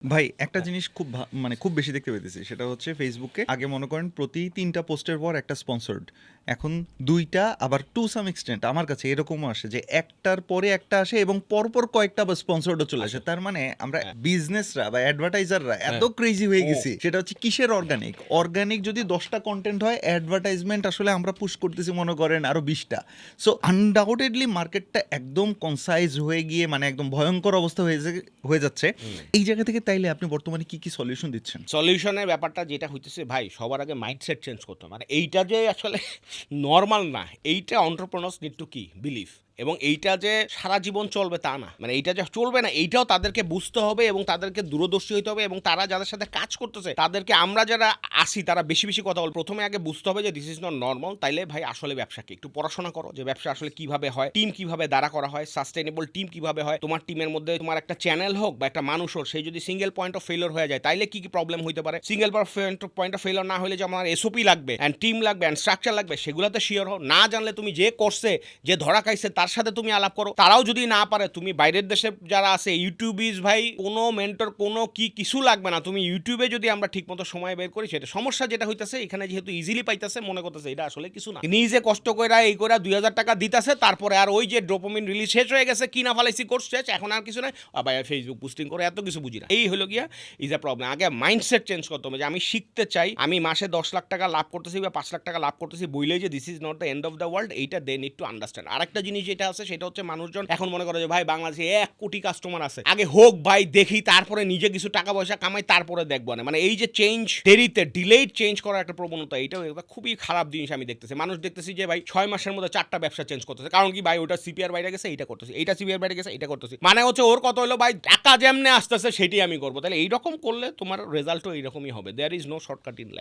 ভাই একটা হ্যাঁ। জিনিস খুব মানে খুব বেশি দেখতে পেতেছি, সেটা হচ্ছে ফেসবুকে আগে মনে করেন প্রতি ৩টা পোস্টের পর একটা স্পন্সর্ড, এখন ২টা, আবার টু সাম এক্সটেন্ট আমার কাছে এরকমও আসে যে একটার পরে একটা আসে এবং পরপর কয়েকটা আবার স্পন্সর্ডও চলে আসে। আসে। তার মানে আমরা হ্যাঁ, বিজনেসরা বা অ্যাডভার্টাইজাররা এত হ্যাঁ। ক্রেজি হয়ে ও গেছি, সেটা হচ্ছে কিসের অর্গানিক। অর্গানিক যদি 10টা কন্টেন্ট হয়, অ্যাডভার্টাইজমেন্ট আসলে আমরা পুশ করতেছি মনে করেন আরো 20টা। সো আনডাউটেডলি মার্কেটটা একদম কনসাইজ হয়ে গিয়ে মানে একদম ভয়ঙ্কর অবস্থা হয়ে যাচ্ছে। হুম। এই জায়গা থেকে তাইলে আপনি বর্তমানে কি কি সলিউশন দিচ্ছেন? সলিউশনের ব্যাপারটা যেটা হইতেছে ভাই সবার আগে মাইন্ডসেট চেঞ্জ করতে হবে। মানে এইটা যে আসলে নরমাল না। এইটা entrepreneurs need to কি বিলিভ এবং এইটা যে সারা জীবন চলবে তা না। মানে এইটা যে চলবে না এইটাও তাদেরকে বুঝতে হবে এবং তাদেরকে দূরদর্শী হইতে হবে এবং তারা যাদের সাথে কাজ করতেছে তাদেরকে আমরা যারা আসি তারা বেশি, বেশি কথা বল। ১ম এ আগে বুঝতে হবে যে দিস ইজ নট নরমাল। তাইলে ভাই আসলে ব্যবসা কি? একটু পড়াশোনা করো যে ব্যবসা আসলে কিভাবে হয়, টিম কিভাবে দাঁড়া করা হয়, সাস্টেইনেবল টিম কিভাবে হয়। তোমার টিমের মধ্যে তোমার একটা চ্যানেল হোক বা একটা মানুষ হোক, সেই যদি সিঙ্গেল পয়েন্ট অফ ফেইলিউর হয়ে যায় তাইলে কি, কি প্রবলেম হইতে পারে। সিঙ্গেল পয়েন্ট অফ ফেইলিউর না হলে যে আমার এসওপি লাগবে অ্যান্ড টিম লাগবে অ্যান্ড স্ট্রাকচার লাগবে সেগুলোতে শিওর হও। না জানলে তুমি যে করছে, যে ধরা খাইছে তার সাথে তুমি আলাপ করো। তারাও যদি না পারে তুমি বাইরের দেশে যারা আছে ইউটিউবিজ ভাই কোনো মেন্টর কোনো কি কিছু লাগবে না। তুমি ইউটিউবে যদি আমরা ঠিকমতো সময় বের করি সেটা সমস্যা যেটা হইতাছে এখানে যেহেতু ইজিলি পাইতেছে মনে করতেছে এটা আসলে কিছু না। নিজে কষ্ট কইরা এই কইরা ২,০০০ টাকা দিতেছে তারপরে আর ওই যে ডোপামিন রিলিজ শেষ হয়ে গেছে কিনা ফেলাইছি কোর্স শেষ এখন আর কিছু নাই আবার ফেসবুক পোস্টিং করে এত কিছু বুঝি না। এই হলো গিয়া ইজ আ প্রবলেম। আগে মাইন্ডসেট চেঞ্জ করতে হবে যে আমি শিখতে চাই, আমি মাসে ১০ লাখ টাকা লাভ করতেছি বা ৫ লাখ টাকা লাভ করতেছি বইলেই যে this is not the end of the world এইটা দে নিড টু আন্ডারস্ট্যান্ড। আরেকটা জিনিস যেটা আছে সেটা হচ্ছে মানুষজন এখন মনে করে যে ভাই বাংলাদেশে ১ কোটি কাস্টমার আছে, আগে হোক ভাই দেখি তারপরে নিজে কিছু টাকা পয়সা কামাই তারপরে দেখবো না। মানে এই যে চেঞ্জ দেরিতে ডিলেড চেঞ্জ করার একটা প্রবণতা এইটাও একটা খুবই খারাপ জিনিস আমি দেখতেছি। মানুষ দেখতেছি যে ভাই ৬ মাসের মধ্যে ৪টা ব্যবসা চেঞ্জ করতেছে। কারণ কি ভাই ওটা সিপিআর বাইরে গেছে এইটা করতেছি, এইটা সিপিআর বাইরে গেছে এইটা করতেছি। মানে হচ্ছে ওর কত হলো ভাই টাকা যেমনে আসতেছে সেটাই আমি করবো। তাহলে এইরকম করলে তোমার রেজাল্টও এইরকমই হবে। There is no shortcut in life.